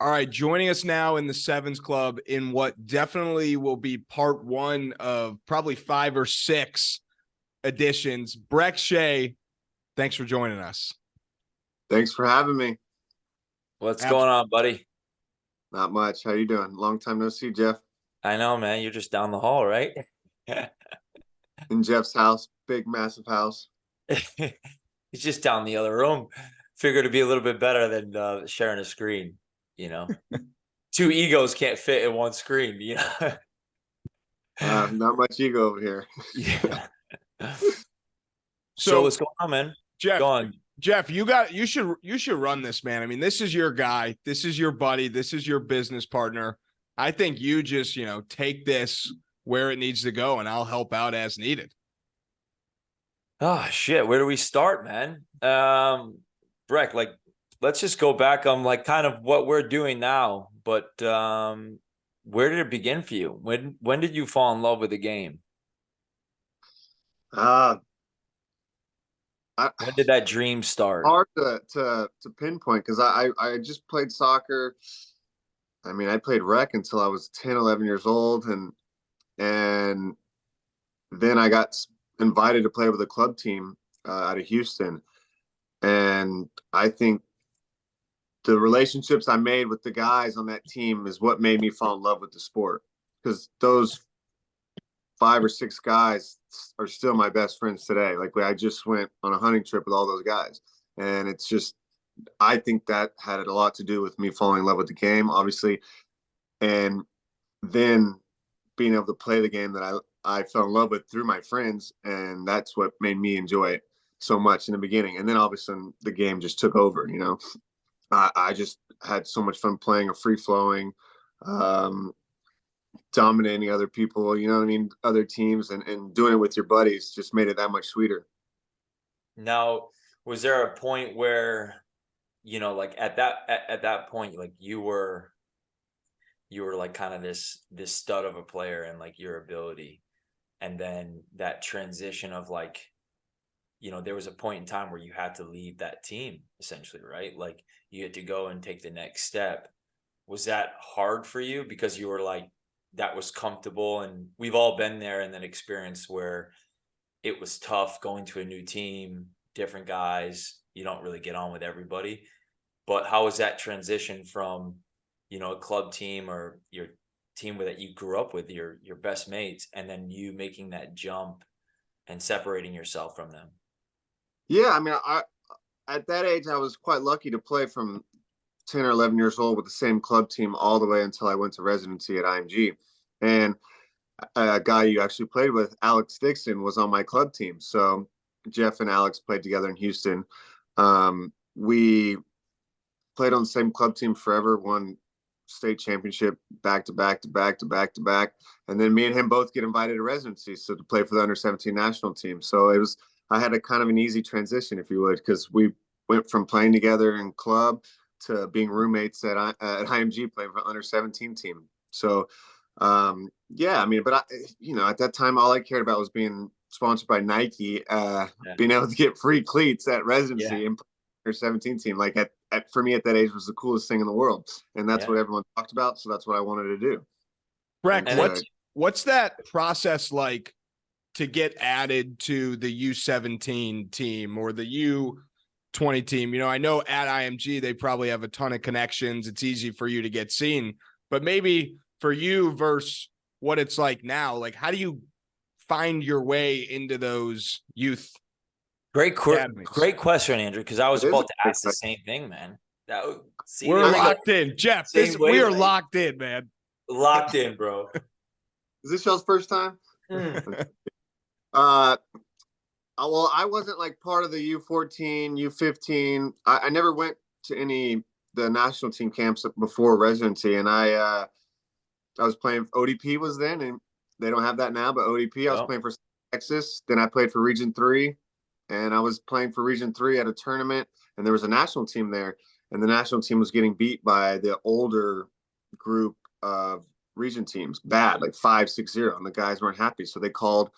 All right, joining us now in the Sevens Club in what definitely will be part one of probably 5 or 6 editions. Brek Shea, thanks for joining us. Thanks for having me. What's going on, buddy? Not much. How you doing? Long time no see, Geoff. I know, man. You're just down the hall, right? In Jeff's house, big, massive house. He's just down the other room. Figured it'd be a little bit better than sharing a screen, you know. 2 egos can't fit in one screen, you know. Not much ego over here. Yeah. So what's going on, man? Geoff, Go on. Geoff, you should run this, man. I mean, this is your guy. This is your buddy. This is your business partner. I think you just, take this where it needs to go, and I'll help out as needed. Oh shit, where do we start, man? Brek, let's just go back on kind of what we're doing now, but where did it begin for you? When did you fall in love with the game? When did that dream start? Hard to pinpoint because I just played soccer. I mean, I played rec until I was 10, 11 years old, and then I got invited to play with a club team out of Houston. And I think the relationships I made with the guys on that team is what made me fall in love with the sport, because those 5 or 6 guys are still my best friends today. Like, I just went on a hunting trip with all those guys, and it's just, I think that had a lot to do with me falling in love with the game, obviously, and then being able to play the game that I fell in love with through my friends, and that's what made me enjoy it so much in the beginning. And then all of a sudden the game just took over. I just had so much fun playing, a free flowing, dominating other people, other teams, and doing it with your buddies just made it that much sweeter. Now, was there a point where, at that point, you were kind of this stud of a player and your ability, and then that transition of there was a point in time where you had to leave that team essentially, right? You had to go and take the next step. Was that hard for you because you were that was comfortable? And we've all been there in that experience where it was tough going to a new team, different guys, you don't really get on with everybody. But how was that transition from, a club team or your team that you grew up with, your best mates, and then you making that jump and separating yourself from them? Yeah, I mean, at that age, I was quite lucky to play from 10 or 11 years old with the same club team all the way until I went to residency at IMG. And a guy you actually played with, Alex Dixon, was on my club team. So Geoff and Alex played together in Houston. We played on the same club team forever, won state championship back to back. And then me and him both get invited to residency, so to play for the under-17 national team. So I had a kind of an easy transition, if you would, because we went from playing together in club to being roommates at IMG playing for under-17 team. So, yeah, I mean, but at that time, all I cared about was being sponsored by Nike, being able to get free cleats at residency and under-17 team. For me at that age was the coolest thing in the world. And that's what everyone talked about. So that's what I wanted to do. Brek, what's that process like to get added to the U17 team or the U20 team? I know at IMG, they probably have a ton of connections. It's easy for you to get seen, but maybe for you versus what it's like now, how do you find your way into those youth? Great question, Andrew, because I was about to ask the same thing, man. We're locked in, Geoff. We are locked in, man. Locked in, bro. Is this y'all's first time? Well, I wasn't part of the U14, U15. I never went to the national team camps before residency, and I was playing. ODP was then, and they don't have that now, but ODP. I was playing for Texas. Then I played for Region 3, and I was playing for Region 3 at a tournament, and there was a national team there, and the national team was getting beat by the older group of region teams, bad, 5-6-0, and the guys weren't happy, so they called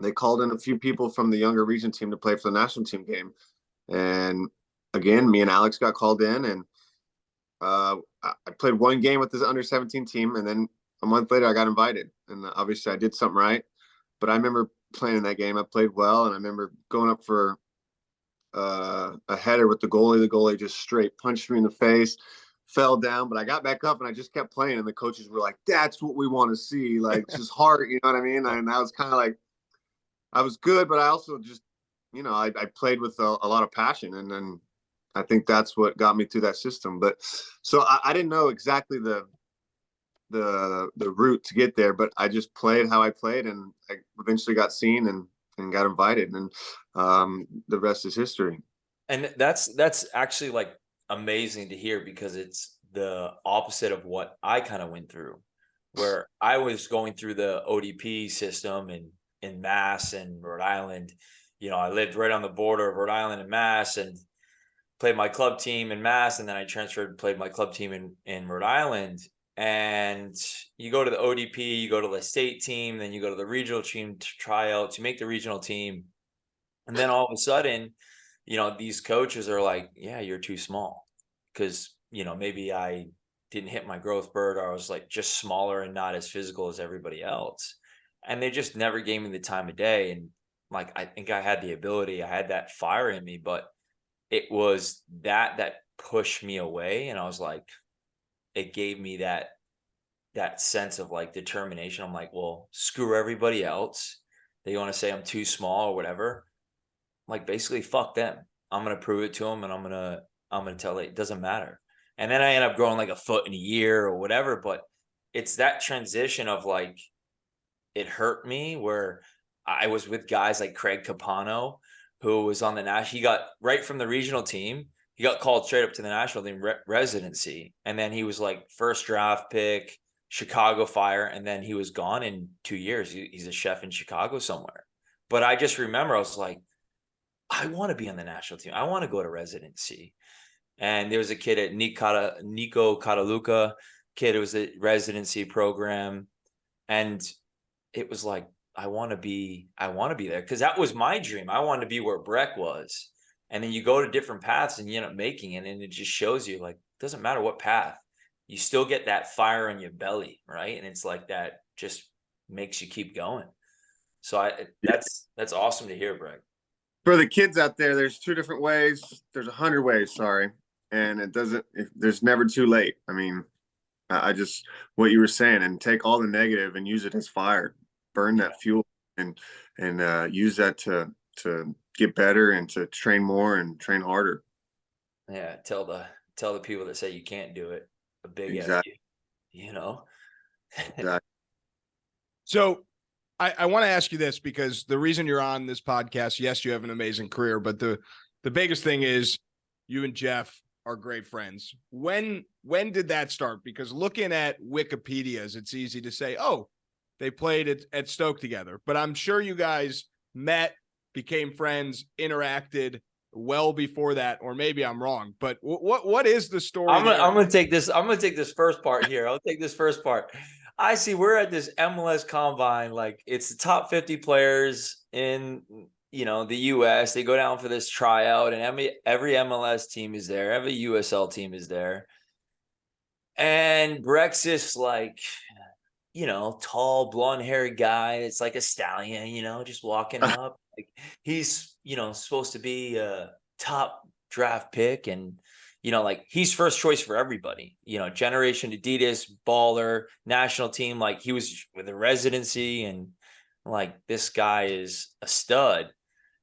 in a few people from the younger region team to play for the national team game. And again, me and Alex got called in, and I played one game with this under 17 team, and then a month later I got invited, and obviously I did something right. But I remember playing in that game. I played well, and I remember going up for a header with the goalie. The goalie just straight punched me in the face, fell down, but I got back up and I just kept playing. And the coaches were like, "That's what we want to see. Like, just heart." You know what I mean? And I was kind of like, I was good, but I also just, I played with a lot of passion, and then I think that's what got me through that system. But so I didn't know exactly the route to get there, but I just played how I played, and I eventually got seen and got invited, and the rest is history. And that's actually like amazing to hear, because it's the opposite of what I kind of went through, where I was going through the ODP system in Mass and Rhode Island. I lived right on the border of Rhode Island and Mass, and played my club team in Mass, and then I transferred and played my club team in Rhode Island. And you go to the ODP, you go to the state team, then you go to the regional team to try out to make the regional team. And then all of a sudden, these coaches are like, yeah, you're too small. Because, maybe I didn't hit my growth spurt, or I was like just smaller and not as physical as everybody else. And they just never gave me the time of day. And like, I think I had the ability, I had that fire in me, but it was that pushed me away. And I was like, it gave me that sense of like determination. I'm like, well, screw everybody else. They want to say I'm too small or whatever. Like, basically, fuck them. I'm gonna prove it to them, and I'm gonna tell it doesn't matter. And then I end up growing like a foot in a year or whatever. But it's that transition of like, it hurt me, where I was with guys like Craig Capano, who was on the national. He got right from the regional team. He got called straight up to the national team residency, and then he was like first draft pick, Chicago Fire, and then he was gone in 2 years. He's a chef in Chicago somewhere. But I just remember I was like, I want to be on the national team. I want to go to residency. And there was a kid at Nico Cataluca kid. It was a residency program. And it was like, I want to be there, because that was my dream. I wanted to be where Brek was. And then you go to different paths and you end up making it. And it just shows you, like, it doesn't matter what path, you still get that fire in your belly. Right. And it's like, that just makes you keep going. So that's awesome to hear, Brek. For the kids out there, there's 2 different ways. There's 100 ways, sorry. And there's never too late. I mean, I just, what you were saying, and take all the negative and use it as fire, burn that fuel, and use that to get better and to train more and train harder. Yeah. Tell the people that say you can't do it a big exactly. Exactly. So I want to ask you this, because the reason you're on this podcast, yes, you have an amazing career, but the biggest thing is you and Geoff are great friends. When did that start? Because looking at Wikipedia's, it's easy to say, oh, they played at Stoke together, but I'm sure you guys met, became friends, interacted well before that, or maybe I'm wrong. But what is the story? I'm gonna take this. I'm gonna take this first part here. I'll take this first part. I see we're at this MLS combine, like it's the top 50 players in the US. They go down for this tryout, and every MLS team is there, every USL team is there. And Brek's this like, tall, blonde-haired guy. It's like a stallion, just walking up. Like, he's supposed to be a top draft pick, and like, he's first choice for everybody. Generation Adidas, baller, national team. Like, he was with a residency, and like, this guy is a stud.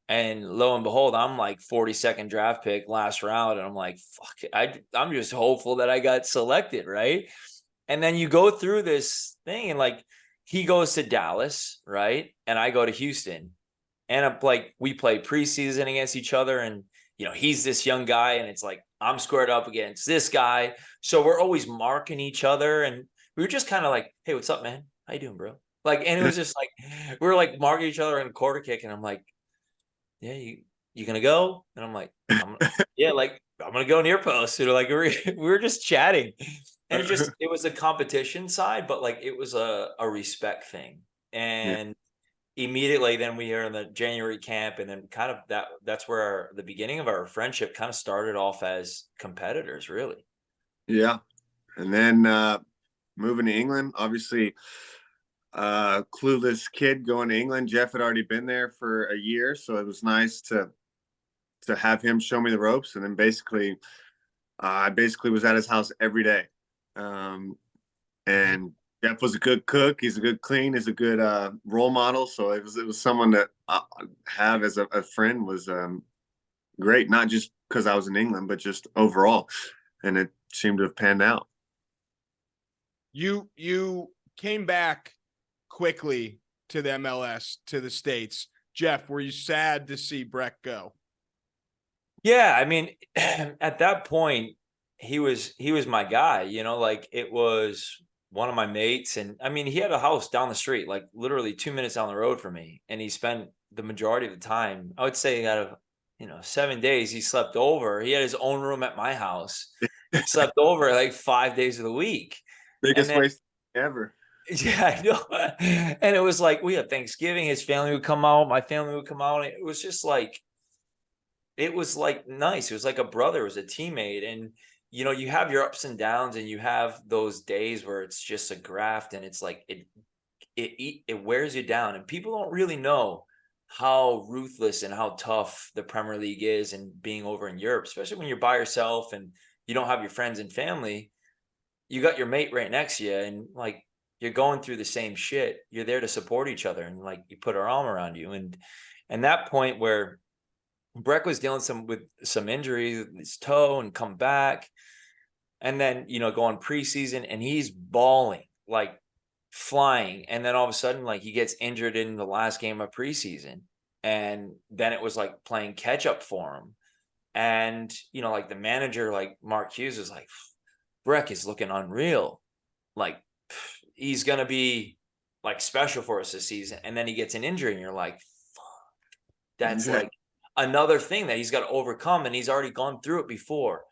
And lo and behold, I'm like 42nd draft pick, last round, and I'm like, fuck, I'm just hopeful that I got selected, right? And then you go through this thing, and like, he goes to Dallas, right? And I go to Houston, and I'm like, we play preseason against each other, and he's this young guy, and it's like, I'm squared up against this guy. So we're always marking each other, and we were just kind of like, hey, what's up, man? How you doing, bro? Like, and it was just like, we were like marking each other in a quarter kick, and I'm like, yeah, you gonna go? And I'm like, yeah, like, I'm gonna go near post. Like, we were just chatting, and it was a competition side, but like, it was a respect thing. And immediately then we are in the January camp, and then kind of that's where the beginning of our friendship kind of started off as competitors, really. Yeah. And then moving to England, obviously clueless kid going to England. Geoff had already been there for a year, so it was nice to have him show me the ropes. And then basically I basically was at his house every day. And Geoff was a good cook. He's a good clean. He's a good role model. So it was someone that I have as a friend was great, not just because I was in England, but just overall. And it seemed to have panned out. You came back quickly to the MLS, to the States. Geoff, were you sad to see Brek go? Yeah, I mean, at that point, he was my guy, you know, like it was one of my mates. And I mean, he had a house down the street, like literally 2 minutes down the road from me. And he spent the majority of the time, I would say out of, 7 days, he slept over. He had his own room at my house. He slept over like 5 days of the week. And Biggest then, waste ever. yeah, I know. And it was like, we had Thanksgiving, his family would come out, my family would come out. It was just like, it was like nice. It was like a brother, it was a teammate. And you have your ups and downs, and you have those days where it's just a graft, and it's like it wears you down. And people don't really know how ruthless and how tough the Premier League is, and being over in Europe, especially when you're by yourself and you don't have your friends and family. You got your mate right next to you, and like you're going through the same shit. You're there to support each other, and like you put our arm around you. And that point where Brek was dealing with some injuries with his toe and come back, and then go on preseason, and he's balling like flying, and then all of a sudden like he gets injured in the last game of preseason, and then it was like playing catch up for him. And like the manager, like Mark Hughes, was like, Brek is looking unreal, like he's gonna be like special for us this season. And then he gets an injury, and you're like, that's like another thing that he's got to overcome, and he's already gone through it before.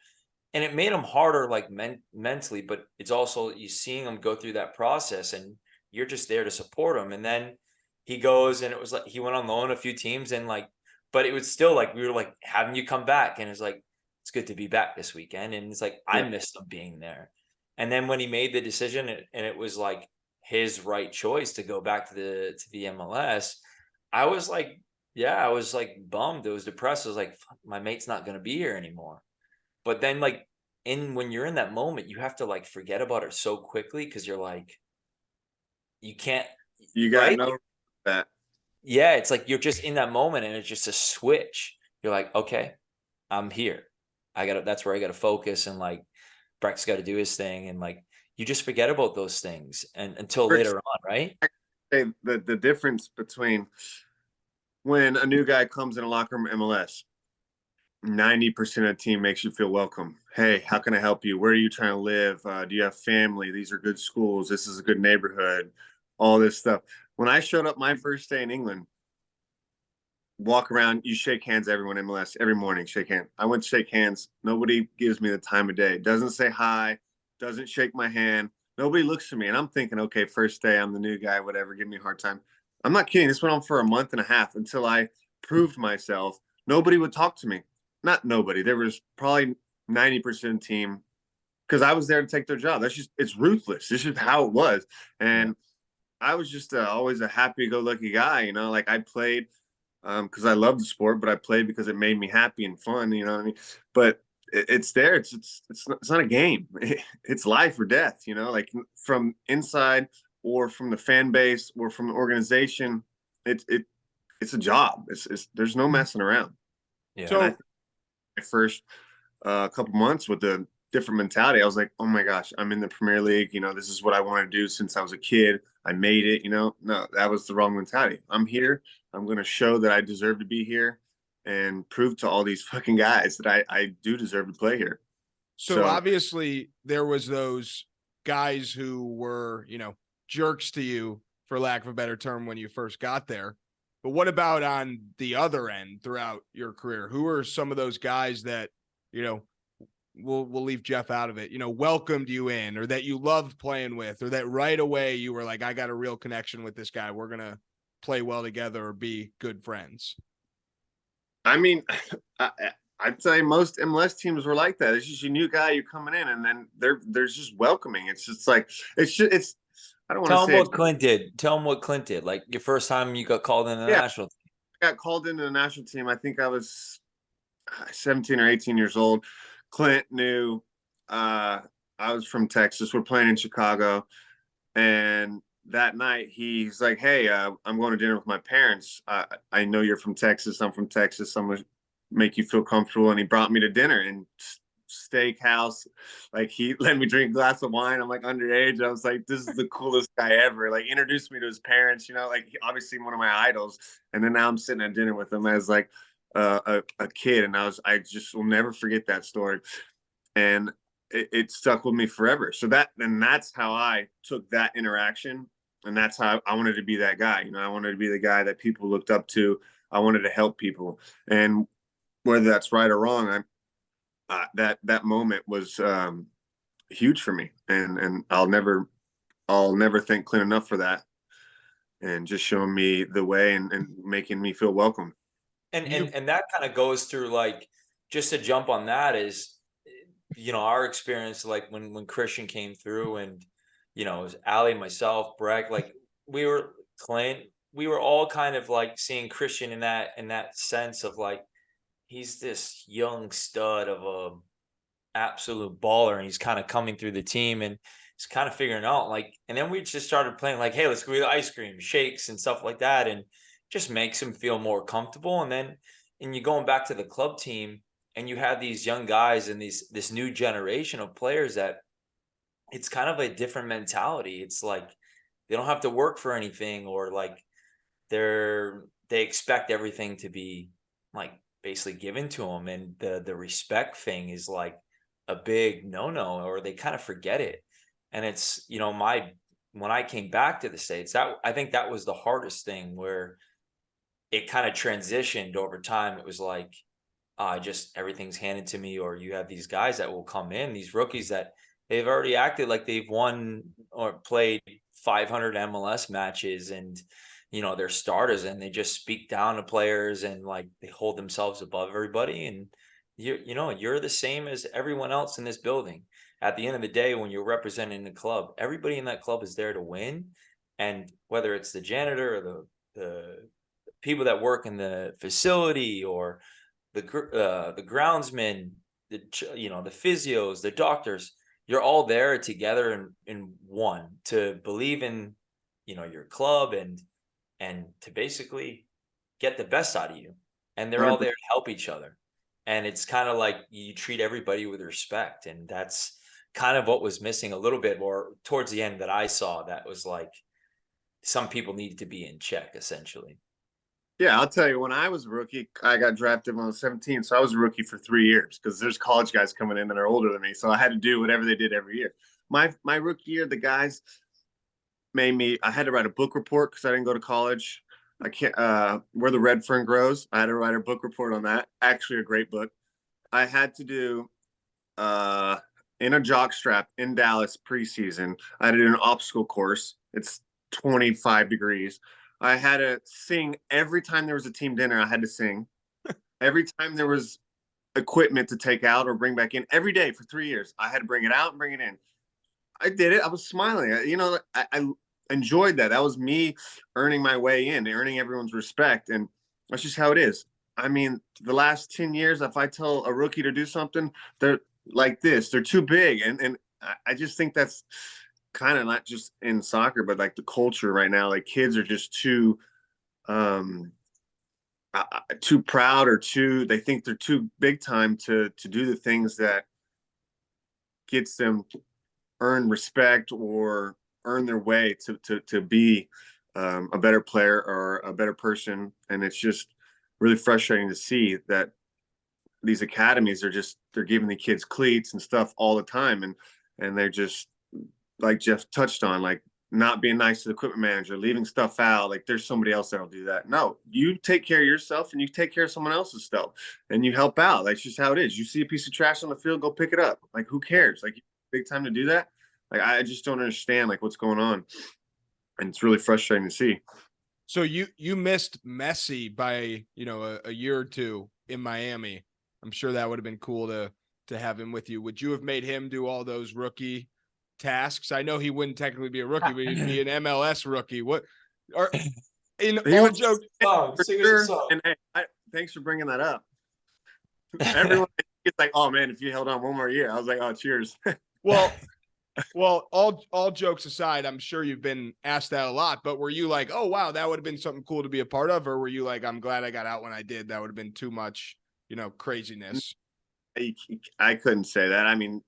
And it made him harder, like mentally, but it's also you seeing him go through that process, and you're just there to support him. And then he goes, and it was like he went on loan a few teams, and like, but it was still like we were like having you come back, and it's like it's good to be back this weekend. And it's like I missed him being there. And then when he made the decision, and it was like his right choice to go back to the MLS, I was like, yeah, I was like bummed. It was depressed. I was like, my mate's not going to be here anymore. But then like when you're in that moment, you have to like forget about it so quickly, because you're like, you can't, You got right? no that. Yeah, it's like you're just in that moment, and it's just a switch. You're like, okay, I'm here. That's where I gotta focus, and like Brek's got to do his thing, and like you just forget about those things and until later on, right? The difference between when a new guy comes in a locker room MLS, 90% of the team makes you feel welcome. Hey, how can I help you? Where are you trying to live? Do you have family? These are good schools. This is a good neighborhood. All this stuff. When I showed up my first day in England, walk around, you shake hands, everyone MLS every morning, shake hands. I went to shake hands. Nobody gives me the time of day. Doesn't say hi, doesn't shake my hand. Nobody looks at me. And I'm thinking, okay, first day, I'm the new guy, whatever, give me a hard time. I'm not kidding. This went on for a month and a half until I proved myself. Nobody would talk to me. Not nobody. There was probably 90% team, because I was there to take their job. It's ruthless. This is how it was. And I was just always a happy-go-lucky guy, like I played because I love the sport, but I played because it made me happy and fun, you know what I mean? But it's there. It's not a game. It's life or death, like from inside or from the fan base or from the organization. It's a job. There's no messing around. Yeah. So my first couple months with the different mentality, I was like, oh my gosh, I'm in the Premier League. This is what I want to do since I was a kid. I made it. No, that was the wrong mentality. I'm here. I'm going to show that I deserve to be here and prove to all these fucking guys that I do deserve to play here. So obviously there was those guys who were, jerks to you, for lack of a better term, when you first got there. But what about on the other end throughout your career? Who are some of those guys that, we'll leave Geoff out of it, welcomed you in, or that you loved playing with, or that right away you were like, I got a real connection with this guy. We're going to play well together or be good friends? I mean, I'd say most MLS teams were like that. It's just a new guy, you're coming in, and then they're just welcoming. It's just like it's. I don't want to Tell him say what Clint did. Tell him what Clint did. Like your first time you got called in the national team. I got called into the national team. I think I was 17 or 18 years old. Clint knew I was from Texas. We're playing in Chicago, and that night he's like, "Hey, I'm going to dinner with my parents. I know you're from Texas. I'm from Texas. I'm gonna make you feel comfortable." And he brought me to dinner and steakhouse. Like he let me drink a glass of wine. I'm like underage. I was like, "This is the coolest guy ever." Like introduced me to his parents. You know, like obviously one of my idols. And then now I'm sitting at dinner with him as like a kid, and I just will never forget that story. And it stuck with me forever. So that's how I took that interaction, and that's how I wanted to be that guy. You know, I wanted to be the guy that people looked up to. I wanted to help people, and whether that's right or wrong, that moment was huge for me, and I'll never thank Clint enough for that, and just showing me the way and making me feel welcome. And that kind of goes through, like, just to jump on that is, our experience, like when Christian came through, and it was Ali, myself, Brek, like Clint, we were all kind of like seeing Christian in that sense of like, he's this young stud of a absolute baller, and he's kind of coming through the team, and he's kind of figuring out, like, and then we just started playing like, hey, let's go get ice cream, shakes and stuff like that, and just makes him feel more comfortable. And you're going back to the club team, and you have these young guys and this new generation of players that it's kind of a different mentality. It's like they don't have to work for anything, or like they expect everything to be like basically given to them, and the respect thing is like a big no, or they kind of forget it. And it's, when I came back to the States, that I think that was the hardest thing, where it kind of transitioned over time. It was like, just everything's handed to me, or you have these guys that will come in, these rookies that they've already acted like they've won or played 500 MLS matches, and they're starters, and they just speak down to players, and like they hold themselves above everybody. And you're the same as everyone else in this building. At the end of the day, when you're representing the club, everybody in that club is there to win. And whether it's the janitor or the people that work in the facility, or the groundsmen, the physios, the doctors, you're all there together in one, to believe in your club, and to basically get the best out of you. And they're all there to help each other. And it's kind of like you treat everybody with respect. And that's kind of what was missing a little bit more towards the end, that I saw. That was like, some people needed to be in check, essentially. Yeah, I'll tell you, when I was a rookie, I got drafted when I was 17. So I was a rookie for 3 years, because there's college guys coming in that are older than me. So I had to do whatever they did every year. My rookie year, the guys made me, I had to write a book report because I didn't go to college. I can't, Where the Red Fern Grows. I had to write a book report on that. Actually, a great book. I had to do, in a jock strap in Dallas preseason, I had to do an obstacle course. It's 25 degrees. I had to sing every time there was a team dinner. I had to sing every time there was equipment to take out or bring back in. Every day for 3 years, I had to bring it out and bring it in. I did it. I was smiling. I enjoyed that. That was me earning my way in, earning everyone's respect, and that's just how it is. I mean, the last 10 years, if I tell a rookie to do something, they're like this. They're too big, and I just think that's kind of not just in soccer, but like the culture right now. Like kids are just too proud, or they think they're too big time to do the things that gets them earn respect or earn their way to be a better player or a better person. And it's just really frustrating to see that these academies they're giving the kids cleats and stuff all the time, and they're just, like Geoff touched on, like not being nice to the equipment manager, leaving stuff out. Like there's somebody else that'll do that. No, you take care of yourself, and you take care of someone else's stuff, and you help out. That's just how it is. You see a piece of trash on the field, go pick it up. Like, who cares? Like, big time to do that. Like, I just don't understand like what's going on, and it's really frustrating to see. So you missed Messi by a year or two in Miami. I'm sure that would have been cool to have him with you. Would you have made him do all those rookie tasks? I know he wouldn't technically be a rookie, but he'd be an MLS rookie. What are in all jokes? And hey, thanks for bringing that up. Everyone is like, "Oh man, if you held on one more year," I was like, "Oh, cheers." Well, all jokes aside, I'm sure you've been asked that a lot, but were you like, "Oh wow, that would have been something cool to be a part of," or were you like, "I'm glad I got out when I did. That would have been too much, craziness." I couldn't say that. I mean,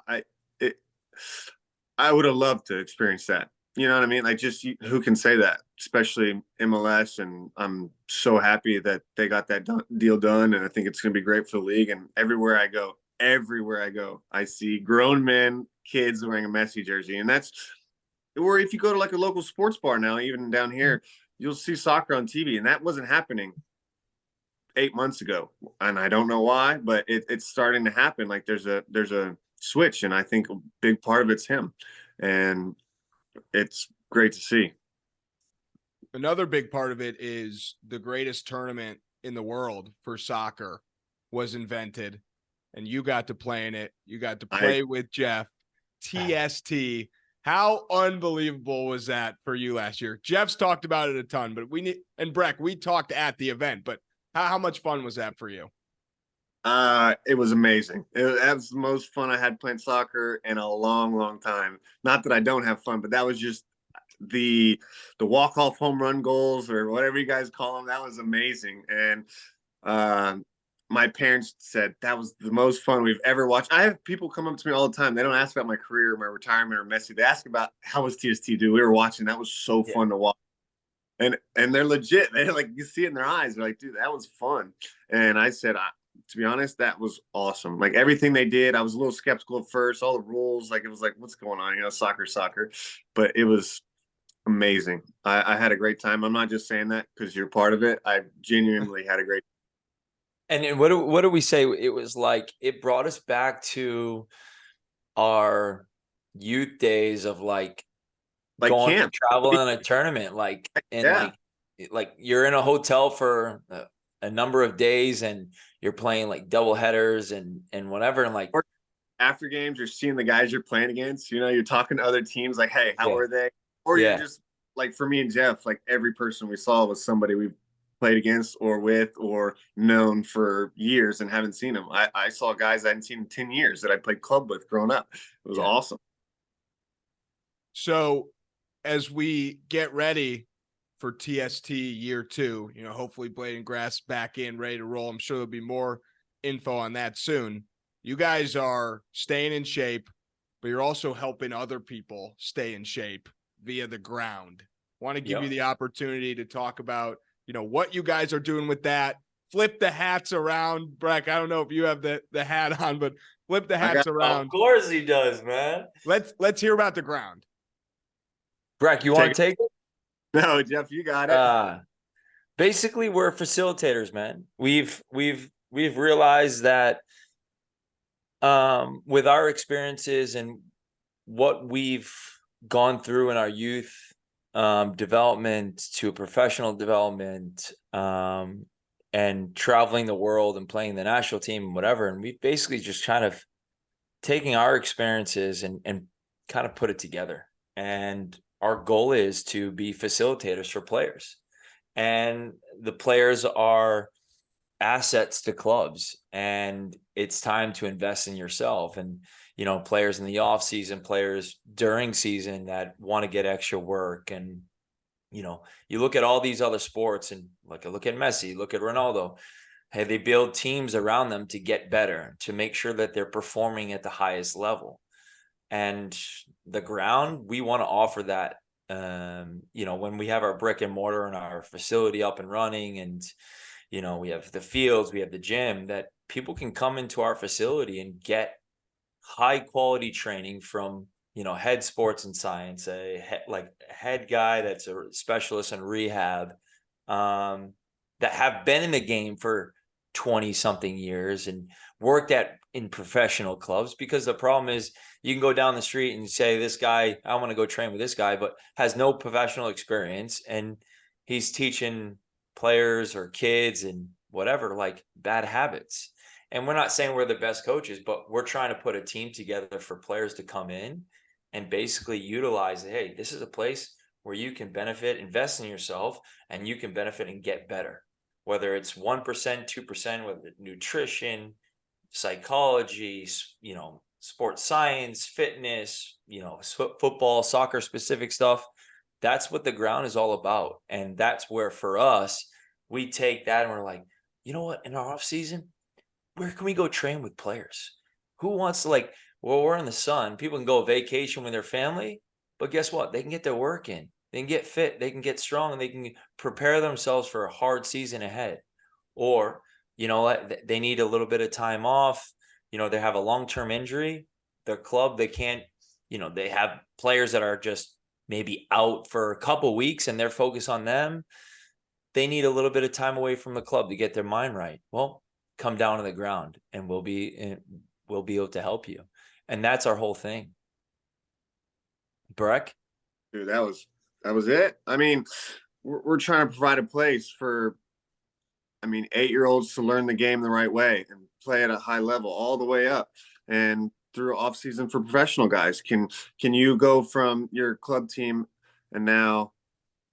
I would have loved to experience that. You know what I mean? Like, just who can say that, especially MLS. And I'm so happy that they got that deal done. And I think it's going to be great for the league. And everywhere I go, I see grown men, kids wearing a Messi jersey. And that's, or if you go to like a local sports bar now, even down here, you'll see soccer on TV. And that wasn't happening 8 months ago. And I don't know why, but it's starting to happen. Like there's a switch. And I think a big part of it's him. And it's great to see. Another big part of it is the greatest tournament in the world for soccer was invented, and you got to play in it. You got to play with Geoff. TST. How unbelievable was that for you last year? Jeff's talked about it a ton, but Brek, we talked at the event, but how much fun was that for you? It was amazing. That was the most fun I had playing soccer in a long, long time. Not that I don't have fun, but that was just the walk-off home run goals or whatever you guys call them. That was amazing. And my parents said that was the most fun we've ever watched. I have people come up to me all the time. They don't ask about my career, my retirement, or Messi. They ask about how was TST do. We were watching. That was so fun to watch. And they're legit. They're like, you see it in their eyes. They're like, dude, that was fun. And I said, to be honest, that was awesome. Like everything they did, I was a little skeptical at first. All the rules, like it was like, what's going on? Soccer. But it was amazing. I had a great time. I'm not just saying that because you're part of it. I genuinely had a great time. And what do we say? It was like, it brought us back to our youth days of like going camp, traveling on a tournament, like you're in a hotel for a number of days and you're playing like double headers and whatever. And like after games, you're seeing the guys you're playing against, you're talking to other teams like, hey, how are they? Or you're just like, for me and Geoff, like every person we saw was somebody we've played against or with or known for years and haven't seen them. I saw guys I hadn't seen in 10 years that I played club with growing up. It was awesome. So as we get ready for TST year 2, hopefully Blade and Grass back in, ready to roll. I'm sure there'll be more info on that soon. You guys are staying in shape, but you're also helping other people stay in shape via the ground. Want to give you the opportunity to talk about, what you guys are doing with that. Flip the hats around, Brek. I don't know if you have the hat on, but flip the hats around. Of course he does, man. Let's hear about the ground. Brek, you want to take it? No, Geoff, you got it. Basically, we're facilitators, man. We've realized that with our experiences and what we've gone through in our youth development to professional development and traveling the world and playing the national team and whatever, and we've basically just kind of taking our experiences and kind of put it together. And our goal is to be facilitators for players, and the players are assets to clubs, and it's time to invest in yourself. And players in the off season, players during season that want to get extra work. And you look at all these other sports, and look at Messi, look at Ronaldo. Hey, they build teams around them to get better, to make sure that they're performing at the highest level. And the ground, we want to offer that. When we have our brick and mortar and our facility up and running, and we have the fields, we have the gym, that people can come into our facility and get high quality training from head sports and science, a head guy that's a specialist in rehab, that have been in the game for 20 something years and worked in professional clubs. Because the problem is, you can go down the street and say, this guy, I want to go train with this guy, but has no professional experience, and he's teaching players or kids and whatever, like, bad habits. And we're not saying we're the best coaches, but we're trying to put a team together for players to come in and basically utilize, hey, this is a place where you can benefit, invest in yourself, and you can benefit and get better. Whether it's 1%, 2%, whether it's nutrition, psychology, you know, sports science, fitness, you know, football, soccer specific stuff. That's what the ground is all about. And that's where for us, we take that and we're like, you know what, in our off season, where can we go train with players? Who wants to, like, well, we're in the sun. People can go vacation with their family, but guess what? They can get their work in. They can get fit. They can get strong, and they can prepare themselves for a hard season ahead. Or, you know, they need a little bit of time off. You know, they have a long-term injury. Their club, they can't, you know, they have players that are just maybe out for a couple weeks and they're focused on them. They need a little bit of time away from the club to get their mind right. Well, come down to the ground and we'll be able to help you. And that's our whole thing. Brek? Dude, that was it. I mean, we're trying to provide a place for, I mean, 8-year-olds to learn the game the right way and play at a high level all the way up. And through off season for professional guys, can you go from your club team and now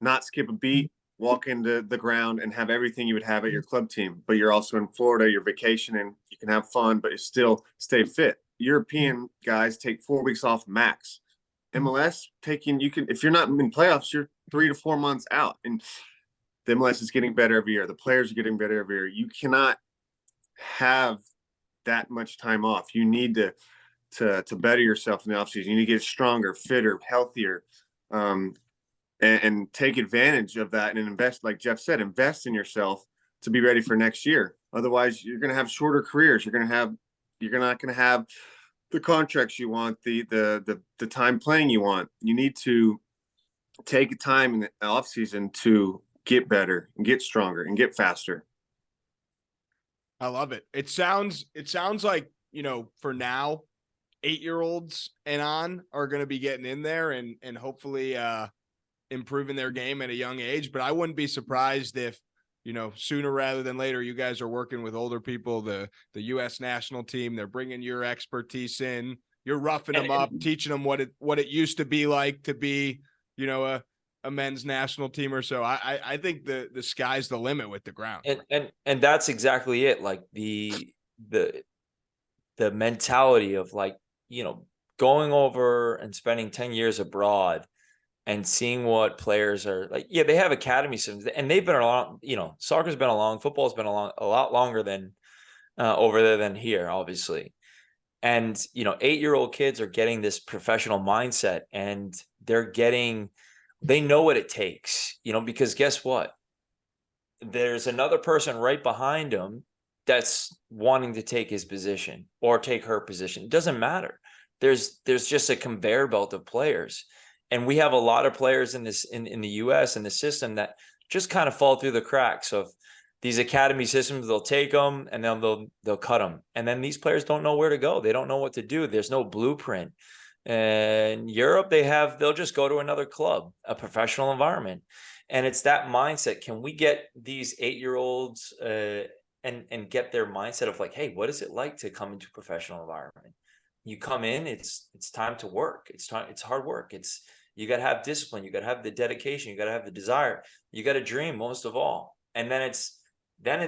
not skip a beat, walk into the ground and have everything you would have at your club team, but you're also in Florida, you're vacationing, you can have fun, but you still stay fit. European guys take 4 weeks off max. MLS if you're not in playoffs, you're 3 to 4 months out. And the MLS is getting better every year. The players are getting better every year. You cannot have that much time off. You need to better yourself in the offseason. You need to get stronger, fitter, healthier, and take advantage of that and invest, like Geoff said, invest in yourself to be ready for next year. Otherwise, you're going to have shorter careers. You're not going to have the contracts you want, the time playing you want. You need to take time in the off season to get better and get stronger and get faster. I love it. It sounds like, you know, for now, 8-year-olds and on are going to be getting in there and hopefully improving their game at a young age. But I wouldn't be surprised if, you know, sooner rather than later, you guys are working with older people, the U.S. national team. They're bringing your expertise in. You're roughing them up, teaching them what it used to be like to be, you know, a men's national team or so. I think the sky's the limit with the ground. And that's exactly it. Like the mentality of, like, you know, going over and spending 10 years abroad and seeing what players are like. Yeah, they have academy systems and they've been along, you know, soccer's been along, football's been along a lot longer than over there than here, obviously. And, you know, 8-year-old kids are getting this professional mindset and they know what it takes, you know, because guess what? There's another person right behind him that's wanting to take his position or take her position. It doesn't matter. There's just a conveyor belt of players. And we have a lot of players in the US in the system that just kind of fall through the cracks. So if these academy systems, they'll take them and then they'll cut them. And then these players don't know where to go. They don't know what to do. There's no blueprint. And Europe, they'll just go to another club, a professional environment. And it's that mindset. Can we get these 8-year-olds and get their mindset of like, hey, what is it like to come into a professional environment? You come in, it's time to work. It's hard work. You got to have discipline. You got to have the dedication. You got to have the desire. You got to dream most of all. And then it's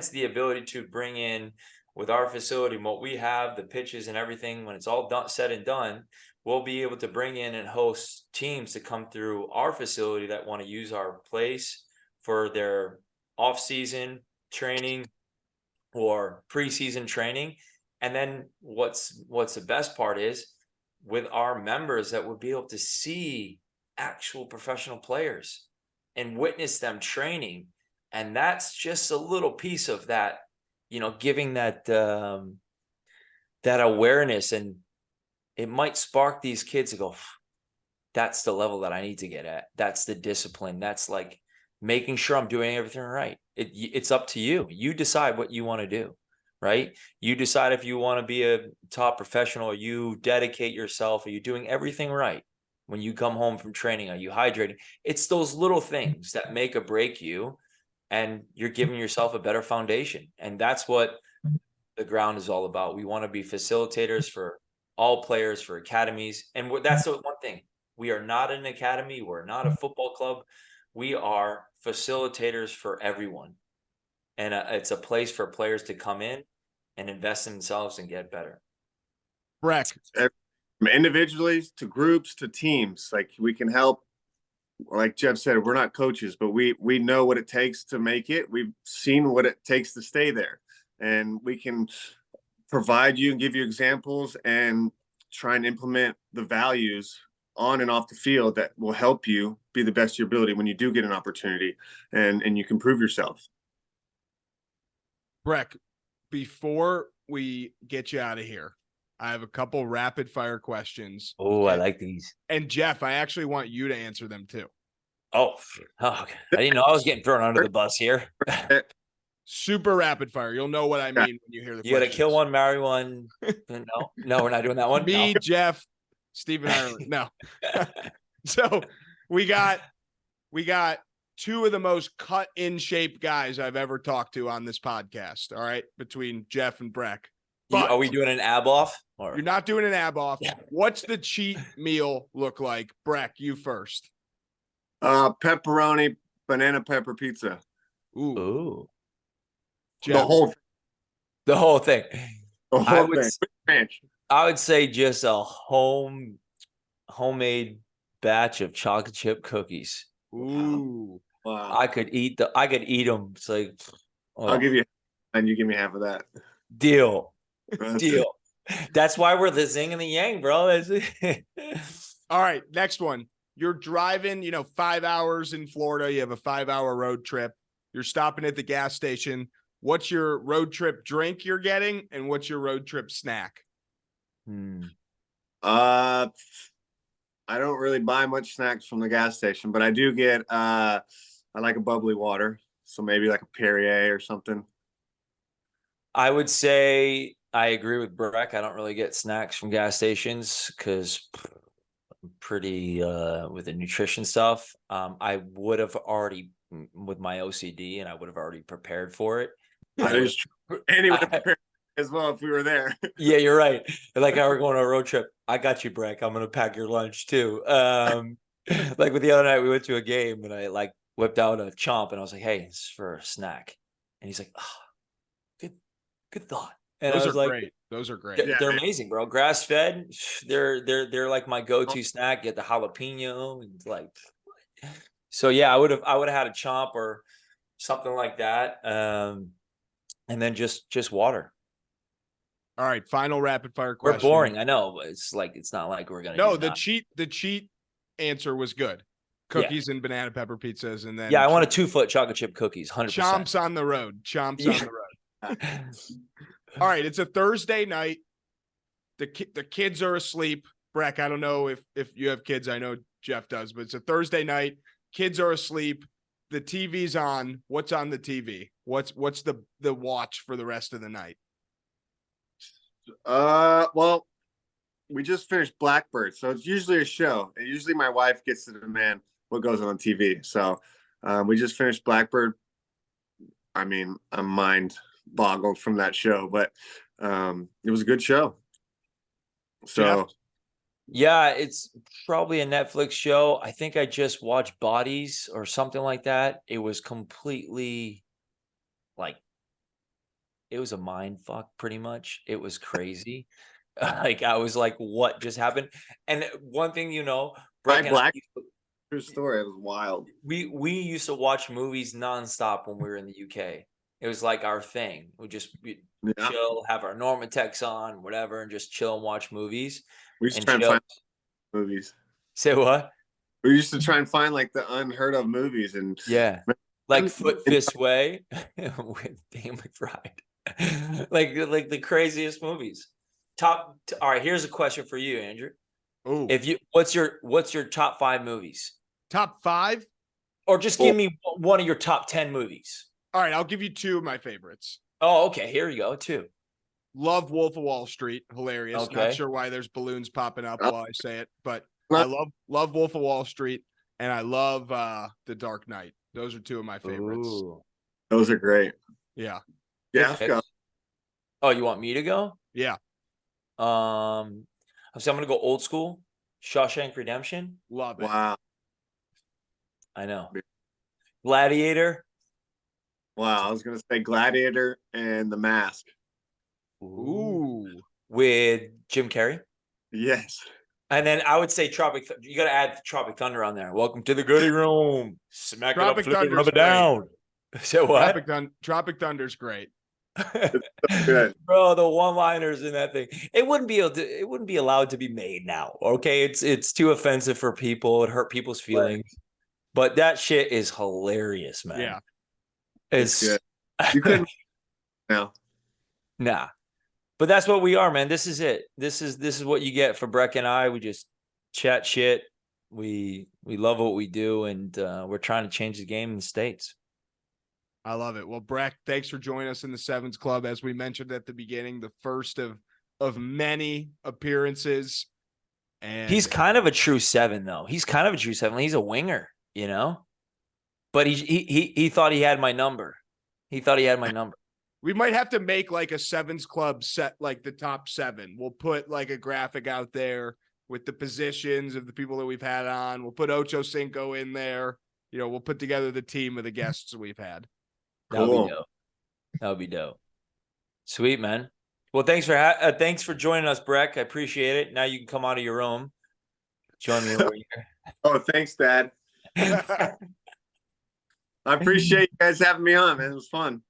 the ability to bring in, with our facility, what we have, the pitches and everything, when it's all said and done, we'll be able to bring in and host teams to come through our facility that want to use our place for their off-season training or preseason training. And then what's the best part is, with our members, that we'll be able to see actual professional players and witness them training. And that's just a little piece of that, you know, giving that awareness. And it might spark these kids to go, that's the level that I need to get at. That's the discipline. That's like making sure I'm doing everything right. It's up to you. You decide what you want to do, right? You decide if you want to be a top professional, or you dedicate yourself. Are you doing everything right? When you come home from training, are you hydrating? It's those little things that make or break you, and you're giving yourself a better foundation. And that's what the ground is all about. We want to be facilitators for all players, for academies. And that's the one thing. We are not an academy. We're not a football club. We are facilitators for everyone. And it's a place for players to come in and invest in themselves and get better. Brek. From individually to groups to teams, like we can help. Like Geoff said, we're not coaches, but we know what it takes to make it. We've seen what it takes to stay there, and we can provide you and give you examples and try and implement the values on and off the field that will help you be the best of your ability when you do get an opportunity and you can prove yourself. Brek, before we get you out of here, I have a couple rapid fire questions. Oh, I like these. And Geoff, I actually want you to answer them too. Oh, okay. I didn't know I was getting thrown under the bus here. Super rapid fire. You'll know what I mean when you hear the You got to kill one, marry one. No, we're not doing that one. Me, no. Geoff, Stephen Ireland. No. So we got two of the most cut in shape guys I've ever talked to on this podcast. All right. Between Geoff and Brek. Are we doing an ab off? Or? You're not doing an ab off. Yeah. What's the cheat meal look like? Brek, you first. Pepperoni, banana pepper pizza. Ooh. The whole thing. The whole thing. Thing. I would say just a homemade batch of chocolate chip cookies. Ooh. Wow. I could eat them. It's like, I'll give you, and you give me half of that. Deal. Deal. That's why we're the zing and the yang, bro. All right, next one. You're driving, 5 hours in Florida. You have a 5-hour road trip. You're stopping at the gas station. What's your road trip drink you're getting, and what's your road trip snack? I don't really buy much snacks from the gas station, but I do get I like a bubbly water, so maybe like a Perrier or something. I would say I agree with Brek. I don't really get snacks from gas stations because I'm pretty with the nutrition stuff. I would have already, with my OCD, and I would have already prepared for it. That is true. And he would have prepared as well if we were there. Yeah, you're right. Like I were going on a road trip. I got you, Brek. I'm gonna pack your lunch too. Like with the other night, we went to a game and I whipped out a chomp and I was like, "Hey, it's for a snack." And he's like, "Oh, good thought." And those I was are great. Those are great. They're amazing, bro. Grass fed. They're like my go-to snack. Get the jalapeno and So yeah, I would have had a chomp or something like that. And then just water. All right, final rapid fire question. We're boring, I know, but it's not like we're gonna. No, the cheat answer was good. Cookies and banana pepper pizzas, and then I want a 2-foot chocolate chip cookies. 100%. Chomps on the road. On the road. All right, it's a Thursday night. The kids are asleep. Brek, I don't know if you have kids. I know Geoff does, but it's a Thursday night. Kids are asleep. The TV's on. What's on the TV? What's the watch for the rest of the night? Well, we just finished Blackbird, so it's usually a show. And usually my wife gets to demand what goes on TV. So we just finished Blackbird. I mean, I'm mind boggled from that show, but it was a good show. So yeah, it's probably a Netflix show. I think I just watched Bodies or something like that. It was completely it was a mind fuck pretty much. It was crazy. I was like, what just happened? And one thing, true story. It was wild. We used to watch movies nonstop when we were in the UK. It was like our thing. We chill, have our Normatex on, whatever, and just chill and watch movies. We used to try and find movies. Say what? We used to try and find the unheard of movies, and like Foot Fist Way with Dan McBride. like the craziest movies. All right, here's a question for you, Andrew. Ooh. What's your top 5 movies? Top 5? Or just give me one of your top 10 movies. All right, I'll give you 2 of my favorites. Oh, okay. Here you go. 2. Love Wolf of Wall Street. Hilarious. Okay. Not sure why there's balloons popping up while I say it, but I love Wolf of Wall Street, and I love The Dark Knight. Those are 2 of my favorites. Ooh. Those are great. Yeah. Yeah. Oh, you want me to go? Yeah. So I'm gonna go old school. Shawshank Redemption. Love it. Wow. I know. Gladiator. Wow. I was gonna say Gladiator and The Mask. Ooh. With Jim Carrey. Yes. And then I would say Tropic. You got to add Tropic Thunder on there. Welcome to the goodie room. Smack Tropic it up, flip it, Thunder's rub it down. So what? Tropic Thunder's great. Good. Bro, the one-liners in that thing. It wouldn't be allowed to be made now. Okay, it's too offensive for people. It hurt people's feelings. But that shit is hilarious, man. Yeah. It's good. You couldn't now. Nah. But that's what we are, man. This is it. This is what you get for Brek and I. We just chat shit. We love what we do, and we're trying to change the game in the States. I love it. Well, Brek, thanks for joining us in the Sevens Club. As we mentioned at the beginning, the first of many appearances. And he's kind of a true seven, though. He's kind of a true seven. He's a winger, you know. But he thought he had my number. He thought he had my number. We might have to make like a Sevens Club set, like the top 7. We'll put like a graphic out there with the positions of the people that we've had on. We'll put Ocho Cinco in there. You know, we'll put together the team of the guests we've had. That would be dope. That would be dope. Sweet, man. Well, thanks for joining us, Brek. I appreciate it. Now you can come out of your room. Join me over here. Oh, thanks, Dad. I appreciate you guys having me on, man. It was fun.